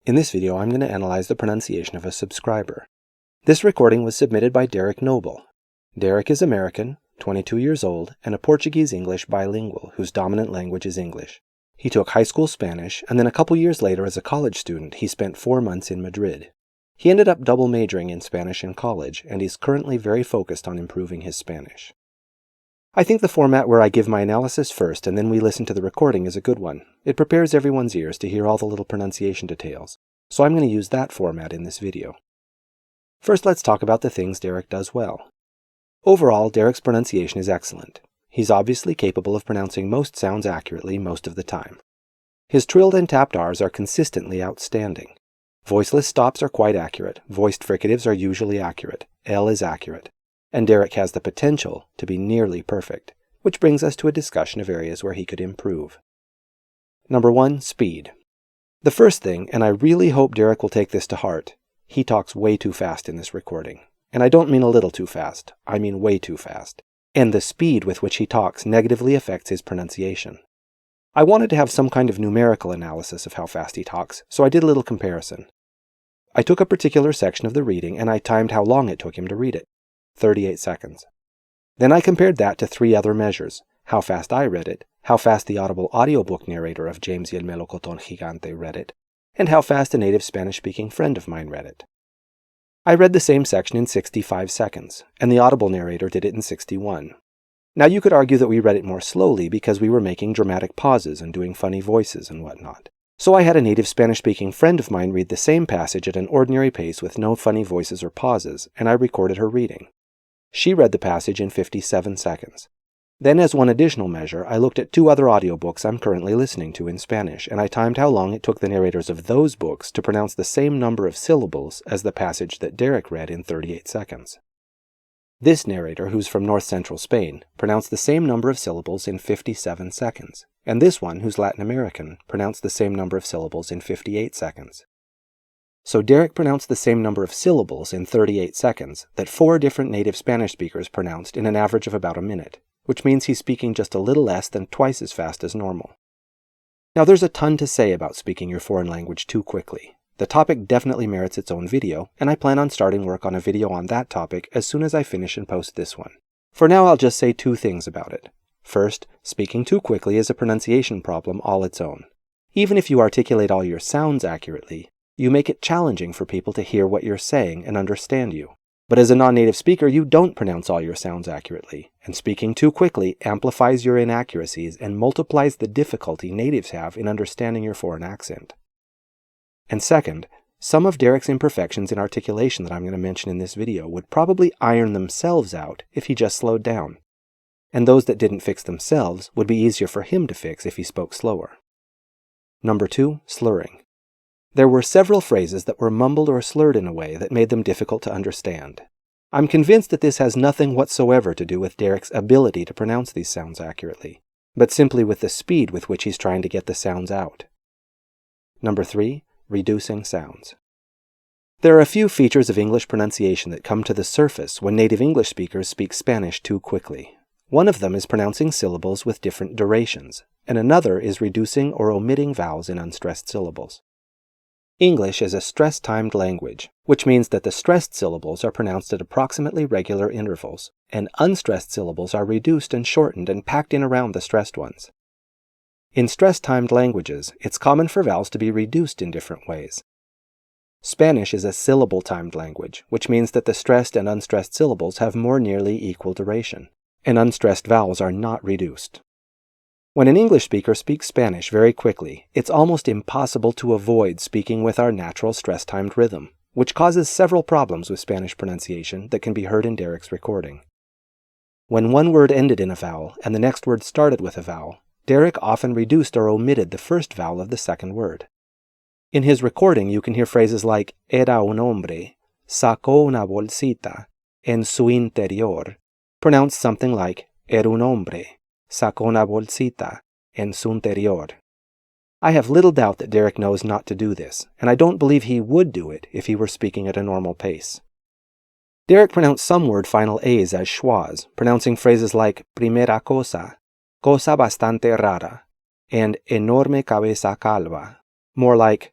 In this video, I'm going to analyze the pronunciation of a subscriber. This recording was submitted by Derek Noble. Derek is American, 22 years old, and a Portuguese-English bilingual whose dominant language is English. He took high school Spanish, and then a couple years later as a college student, he spent 4 months in Madrid. He ended up double majoring in Spanish in college, and he's currently very focused on improving his Spanish. I think the format where I give my analysis first and then we listen to the recording is a good one. It prepares everyone's ears to hear all the little pronunciation details, so I'm going to use that format in this video. First, let's talk about the things Derek does well. Overall, Derek's pronunciation is excellent. He's obviously capable of pronouncing most sounds accurately most of the time. His trilled and tapped R's are consistently outstanding. Voiceless stops are quite accurate, voiced fricatives are usually accurate, L is accurate, and Derek has the potential to be nearly perfect, which brings us to a discussion of areas where he could improve. Number 1, speed. The first thing, and I really hope Derek will take this to heart, he talks way too fast in this recording. And I don't mean a little too fast, I mean way too fast. And the speed with which he talks negatively affects his pronunciation. I wanted to have some kind of numerical analysis of how fast he talks, so I did a little comparison. I took a particular section of the reading and I timed how long it took him to read it. 38 seconds. Then I compared that to 3 other measures: how fast I read it, how fast the audible audiobook narrator of James y el Melocotón Gigante read it, and how fast a native Spanish-speaking friend of mine read it. I read the same section in 65 seconds, and the audible narrator did it in 61. Now you could argue that we read it more slowly because we were making dramatic pauses and doing funny voices and whatnot. So I had a native Spanish-speaking friend of mine read the same passage at an ordinary pace with no funny voices or pauses, and I recorded her reading. She read the passage in 57 seconds. Then, as one additional measure, I looked at 2 other audiobooks I'm currently listening to in Spanish, and I timed how long it took the narrators of those books to pronounce the same number of syllables as the passage that Derek read in 38 seconds. This narrator, who's from north-central Spain, pronounced the same number of syllables in 57 seconds, and this one, who's Latin American, pronounced the same number of syllables in 58 seconds. So Derek pronounced the same number of syllables in 38 seconds that 4 different native Spanish speakers pronounced in an average of about a minute, which means he's speaking just a little less than twice as fast as normal. Now there's a ton to say about speaking your foreign language too quickly. The topic definitely merits its own video, and I plan on starting work on a video on that topic as soon as I finish and post this one. For now, I'll just say 2 things about it. First, speaking too quickly is a pronunciation problem all its own. Even if you articulate all your sounds accurately, you make it challenging for people to hear what you're saying and understand you. But as a non-native speaker, you don't pronounce all your sounds accurately, and speaking too quickly amplifies your inaccuracies and multiplies the difficulty natives have in understanding your foreign accent. And second, some of Derek's imperfections in articulation that I'm going to mention in this video would probably iron themselves out if he just slowed down. And those that didn't fix themselves would be easier for him to fix if he spoke slower. Number 2, slurring. There were several phrases that were mumbled or slurred in a way that made them difficult to understand. I'm convinced that this has nothing whatsoever to do with Derek's ability to pronounce these sounds accurately, but simply with the speed with which he's trying to get the sounds out. Number 3, reducing sounds. There are a few features of English pronunciation that come to the surface when native English speakers speak Spanish too quickly. One of them is pronouncing syllables with different durations, and another is reducing or omitting vowels in unstressed syllables. English is a stress-timed language, which means that the stressed syllables are pronounced at approximately regular intervals, and unstressed syllables are reduced and shortened and packed in around the stressed ones. In stress-timed languages, it's common for vowels to be reduced in different ways. Spanish is a syllable-timed language, which means that the stressed and unstressed syllables have more nearly equal duration, and unstressed vowels are not reduced. When an English speaker speaks Spanish very quickly, it's almost impossible to avoid speaking with our natural stress-timed rhythm, which causes several problems with Spanish pronunciation that can be heard in Derek's recording. When one word ended in a vowel and the next word started with a vowel, Derek often reduced or omitted the first vowel of the second word. In his recording, you can hear phrases like era un hombre, sacó una bolsita, en su interior, pronounced something like era un hombre, sacó una bolsita, en su interior. I have little doubt that Derek knows not to do this, and I don't believe he would do it if he were speaking at a normal pace. Derek pronounced some word final A's as schwas, pronouncing phrases like primera cosa, cosa bastante rara, and enorme cabeza calva, more like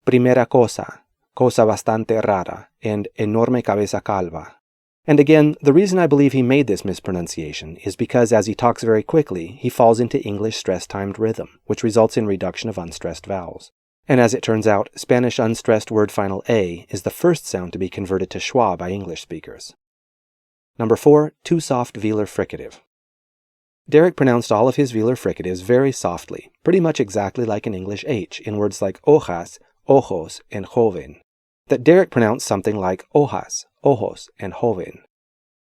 primera cosa, cosa bastante rara, and enorme cabeza calva. And again, the reason I believe he made this mispronunciation is because as he talks very quickly, he falls into English stress-timed rhythm, which results in reduction of unstressed vowels. And as it turns out, Spanish unstressed word final A is the first sound to be converted to schwa by English speakers. Number 4, too soft velar fricative. Derek pronounced all of his velar fricatives very softly, pretty much exactly like an English H in words like hojas, ojos, and joven, that Derek pronounced something like hojas, ojos, and joven.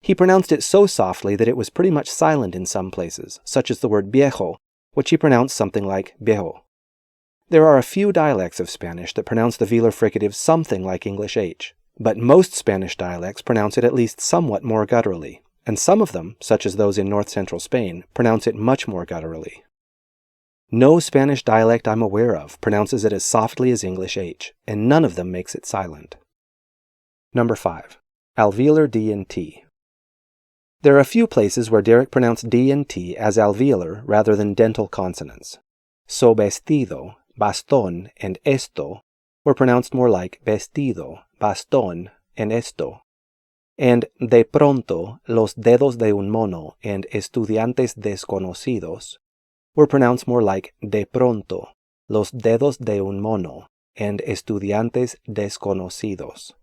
He pronounced it so softly that it was pretty much silent in some places, such as the word viejo, which he pronounced something like viejo. There are a few dialects of Spanish that pronounce the velar fricative something like English H, but most Spanish dialects pronounce it at least somewhat more gutturally, and some of them, such as those in north-central Spain, pronounce it much more gutturally. No Spanish dialect I'm aware of pronounces it as softly as English H, and none of them makes it silent. Number 5. Alveolar D and T. There are a few places where Derek pronounced D and T as alveolar rather than dental consonants. So vestido, bastón, and esto were pronounced more like vestido, bastón, and esto. And de pronto, los dedos de un mono and estudiantes desconocidos were pronounced more like de pronto, los dedos de un mono and estudiantes desconocidos.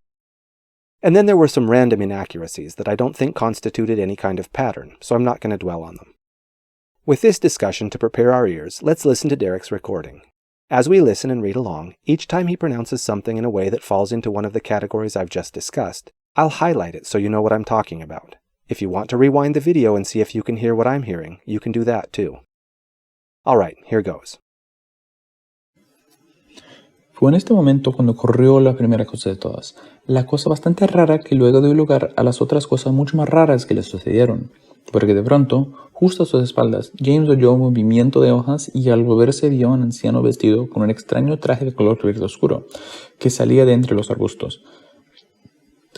And then there were some random inaccuracies that I don't think constituted any kind of pattern, so I'm not going to dwell on them. With this discussion to prepare our ears, let's listen to Derek's recording. As we listen and read along, each time he pronounces something in a way that falls into one of the categories I've just discussed, I'll highlight it so you know what I'm talking about. If you want to rewind the video and see if you can hear what I'm hearing, you can do that too. Alright, here goes. Fue en este momento cuando ocurrió la primera cosa de todas, la cosa bastante rara que luego dio lugar a las otras cosas mucho más raras que le sucedieron, porque de pronto, justo a sus espaldas, James oyó un movimiento de hojas y al volverse vio a un anciano vestido con un extraño traje de color verde oscuro, que salía de entre los arbustos.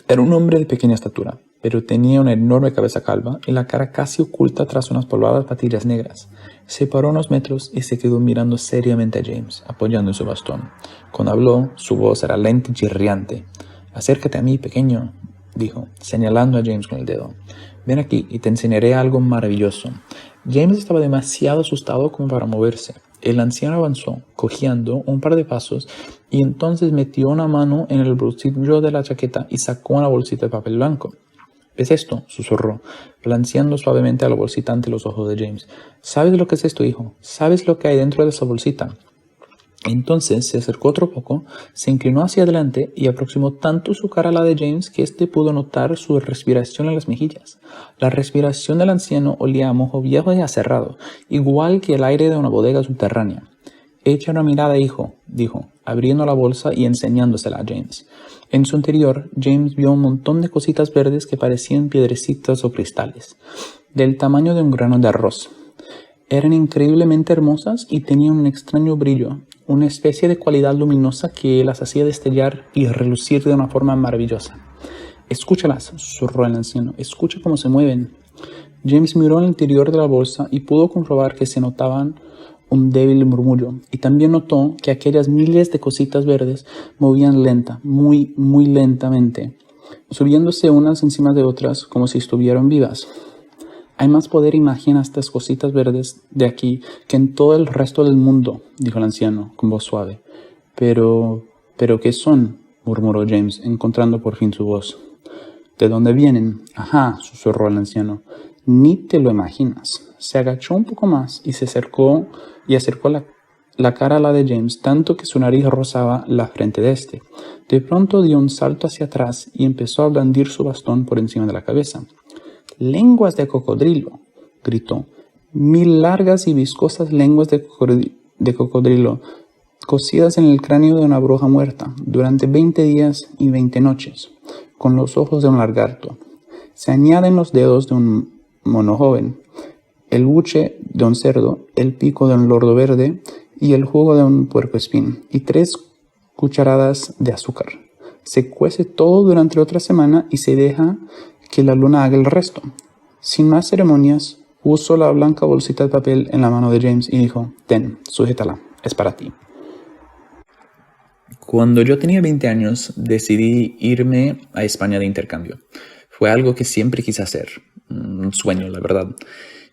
Era un hombre de pequeña estatura, pero tenía una enorme cabeza calva y la cara casi oculta tras unas polvadas patillas negras. Se paró unos metros y se quedó mirando seriamente a James, apoyando en su bastón. Cuando habló, su voz era lenta y chirriante. «Acércate a mí, pequeño», dijo, señalando a James con el dedo. «Ven aquí y te enseñaré algo maravilloso». James estaba demasiado asustado como para moverse. El anciano avanzó, cojeando un par de pasos, y entonces metió una mano en el bolsillo de la chaqueta y sacó una bolsita de papel blanco. «¿Ves esto?», susurró, balanceando suavemente a la bolsita ante los ojos de James. «¿Sabes lo que es esto, hijo? ¿Sabes lo que hay dentro de esa bolsita?» Entonces se acercó otro poco, se inclinó hacia adelante y aproximó tanto su cara a la de James que éste pudo notar su respiración en las mejillas. La respiración del anciano olía a mojo viejo y aserrado, igual que el aire de una bodega subterránea. «Echa una mirada, hijo», dijo, abriendo la bolsa y enseñándosela a James. En su interior, James vio un montón de cositas verdes que parecían piedrecitas o cristales, del tamaño de un grano de arroz. Eran increíblemente hermosas y tenían un extraño brillo, una especie de cualidad luminosa que las hacía destellar y relucir de una forma maravillosa. «Escúchalas», susurró el anciano, «escucha cómo se mueven». James miró al interior de la bolsa y pudo comprobar que se notaban un débil murmullo, y también notó que aquellas miles de cositas verdes movían lenta, muy lentamente, subiéndose unas encima de otras como si estuvieran vivas. «Hay más poder y magia en estas cositas verdes de aquí que en todo el resto del mundo», dijo el anciano con voz suave. «Pero ¿qué son?», murmuró James, encontrando por fin su voz. «¿De dónde vienen?». «Ajá», susurró el anciano. «Ni te lo imaginas». Se agachó un poco más y acercó la cara a la de James, tanto que su nariz rozaba la frente de este. De pronto dio un salto hacia atrás y empezó a blandir su bastón por encima de la cabeza. «¡Lenguas de cocodrilo!», gritó. «¡Mil largas y viscosas lenguas de cocodrilo, cosidas en el cráneo de una bruja muerta, durante 20 días y 20 noches, con los ojos de un lagarto! Se añaden los dedos de un mono joven, el buche de un cerdo, el pico de un lordo verde y el jugo de un puercoespín, y 3 cucharadas de azúcar. Se cuece todo durante otra semana y se deja que la luna haga el resto». Sin más ceremonias, puso la blanca bolsita de papel en la mano de James y dijo: «Ten, sujétala, es para ti». Cuando yo tenía 20 años, decidí irme a España de intercambio. Fue algo que siempre quise hacer, un sueño, la verdad.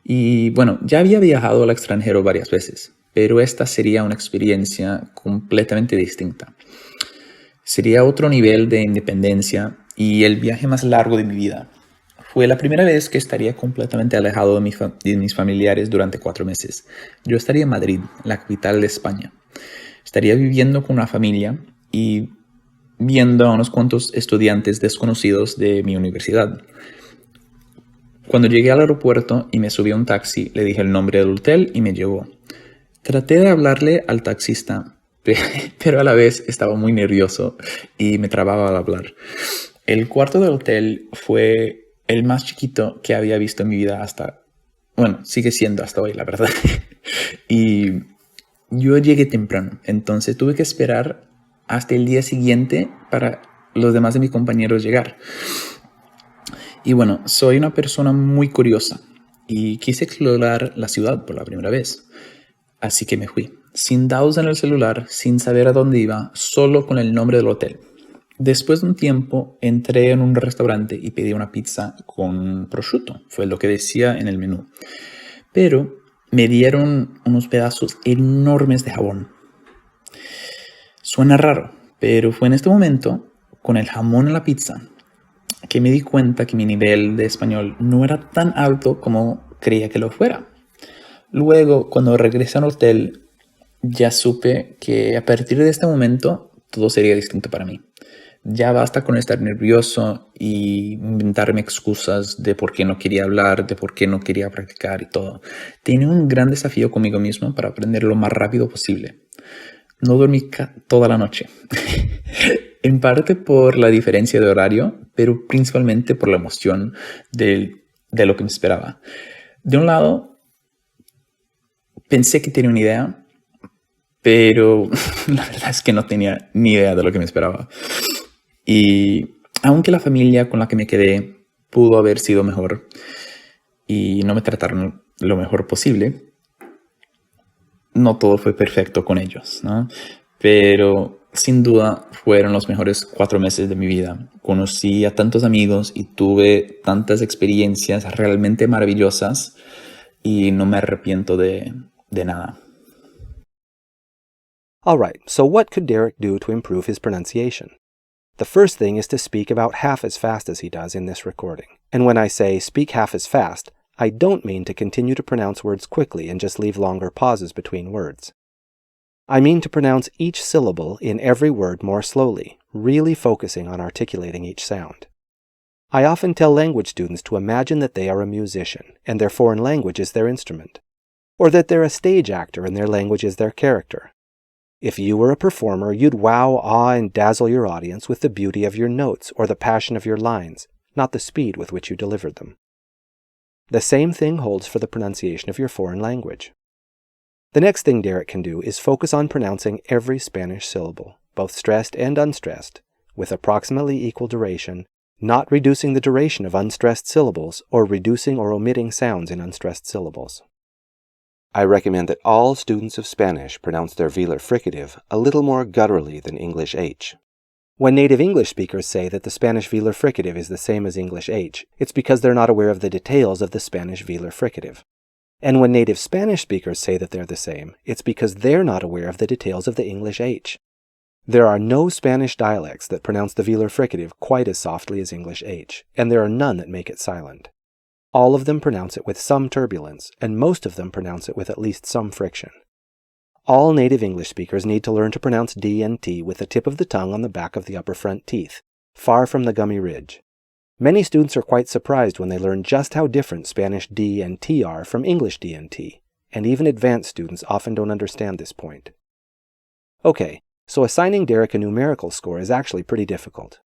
Y bueno, ya había viajado al extranjero varias veces, pero esta sería una experiencia completamente distinta. Sería otro nivel de independencia y el viaje más largo de mi vida. Fue la primera vez que estaría completamente alejado de mis familiares durante 4 meses. Yo estaría en Madrid, la capital de España. Estaría viviendo con una familia y viendo a unos cuantos estudiantes desconocidos de mi universidad. Cuando llegué al aeropuerto y me subí a un taxi, le dije el nombre del hotel y me llevó. Traté de hablarle al taxista, pero a la vez estaba muy nervioso y me trababa al hablar. El cuarto del hotel fue el más chiquito que había visto en mi vida sigue siendo hasta hoy, la verdad. Y yo llegué temprano, entonces tuve que esperar hasta el día siguiente para los demás de mis compañeros llegar. Y bueno, soy una persona muy curiosa y quise explorar la ciudad por la primera vez. Así que me fui, sin datos en el celular, sin saber a dónde iba, solo con el nombre del hotel. Después de un tiempo, entré en un restaurante y pedí una pizza con prosciutto, fue lo que decía en el menú. Pero me dieron unos pedazos enormes de jamón. Suena raro, pero fue en este momento, con el jamón en la pizza, que me di cuenta que mi nivel de español no era tan alto como creía que lo fuera. Luego, cuando regresé al hotel, ya supe que a partir de este momento todo sería distinto para mí. Ya basta con estar nervioso y inventarme excusas de por qué no quería hablar, de por qué no quería practicar y todo. Tenía un gran desafío conmigo mismo para aprender lo más rápido posible. No dormí toda la noche. En parte por la diferencia de horario, pero principalmente por la emoción de lo que me esperaba. De un lado, pensé que tenía una idea, pero la verdad es que no tenía ni idea de lo que me esperaba. Y aunque la familia con la que me quedé pudo haber sido mejor y no me trataron lo mejor posible, no todo fue perfecto con ellos, ¿no? Pero sin duda fueron los mejores 4 meses de mi vida. Conocí a tantos amigos y tuve tantas experiencias realmente maravillosas y no me arrepiento de nada. All right, so what could Derek do to improve his pronunciation? The first thing is to speak about half as fast as he does in this recording. And when I say speak half as fast, I don't mean to continue to pronounce words quickly and just leave longer pauses between words. I mean to pronounce each syllable in every word more slowly, really focusing on articulating each sound. I often tell language students to imagine that they are a musician and their foreign language is their instrument, or that they're a stage actor and their language is their character. If you were a performer, you'd wow, awe, and dazzle your audience with the beauty of your notes or the passion of your lines, not the speed with which you delivered them. The same thing holds for the pronunciation of your foreign language. The next thing Derek can do is focus on pronouncing every Spanish syllable, both stressed and unstressed, with approximately equal duration, not reducing the duration of unstressed syllables or reducing or omitting sounds in unstressed syllables. I recommend that all students of Spanish pronounce their velar fricative a little more gutturally than English H. When native English speakers say that the Spanish velar fricative is the same as English H, it's because they're not aware of the details of the Spanish velar fricative. And when native Spanish speakers say that they're the same, it's because they're not aware of the details of the English H. There are no Spanish dialects that pronounce the velar fricative quite as softly as English H, and there are none that make it silent. All of them pronounce it with some turbulence, and most of them pronounce it with at least some friction. All native English speakers need to learn to pronounce D and T with the tip of the tongue on the back of the upper front teeth, far from the gummy ridge. Many students are quite surprised when they learn just how different Spanish D and T are from English D and T, and even advanced students often don't understand this point. Okay, so assigning Derek a numerical score is actually pretty difficult.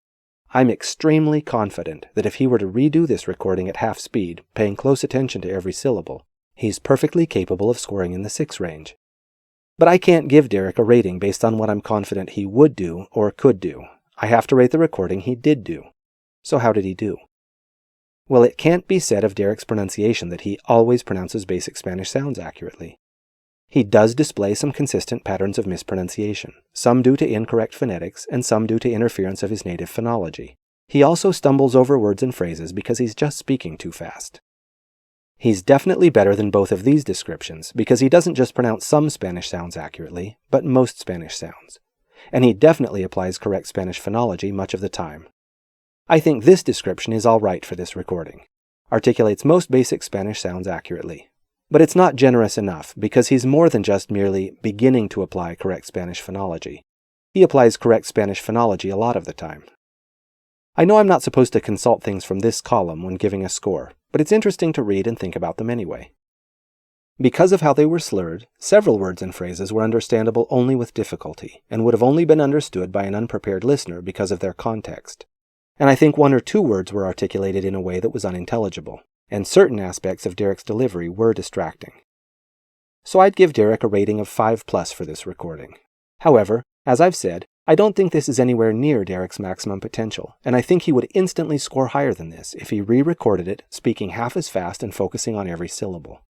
I'm extremely confident that if he were to redo this recording at half speed, paying close attention to every syllable, he's perfectly capable of scoring in the 6 range. But I can't give Derek a rating based on what I'm confident he would do or could do. I have to rate the recording he did do. So how did he do? Well, it can't be said of Derek's pronunciation that he always pronounces basic Spanish sounds accurately. He does display some consistent patterns of mispronunciation, some due to incorrect phonetics and some due to interference of his native phonology. He also stumbles over words and phrases because he's just speaking too fast. He's definitely better than both of these descriptions because he doesn't just pronounce some Spanish sounds accurately, but most Spanish sounds. And he definitely applies correct Spanish phonology much of the time. I think this description is all right for this recording. Articulates most basic Spanish sounds accurately. But it's not generous enough because he's more than just merely beginning to apply correct Spanish phonology. He applies correct Spanish phonology a lot of the time. I know I'm not supposed to consult things from this column when giving a score, but it's interesting to read and think about them anyway. Because of how they were slurred, several words and phrases were understandable only with difficulty, and would have only been understood by an unprepared listener because of their context. And I think one or two words were articulated in a way that was unintelligible, and certain aspects of Derek's delivery were distracting. So I'd give Derek a rating of 5+ for this recording. However, as I've said, I don't think this is anywhere near Derek's maximum potential, and I think he would instantly score higher than this if he re-recorded it, speaking half as fast and focusing on every syllable.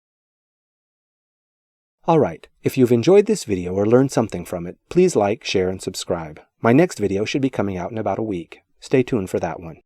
Alright, if you've enjoyed this video or learned something from it, please like, share, and subscribe. My next video should be coming out in about a week. Stay tuned for that one.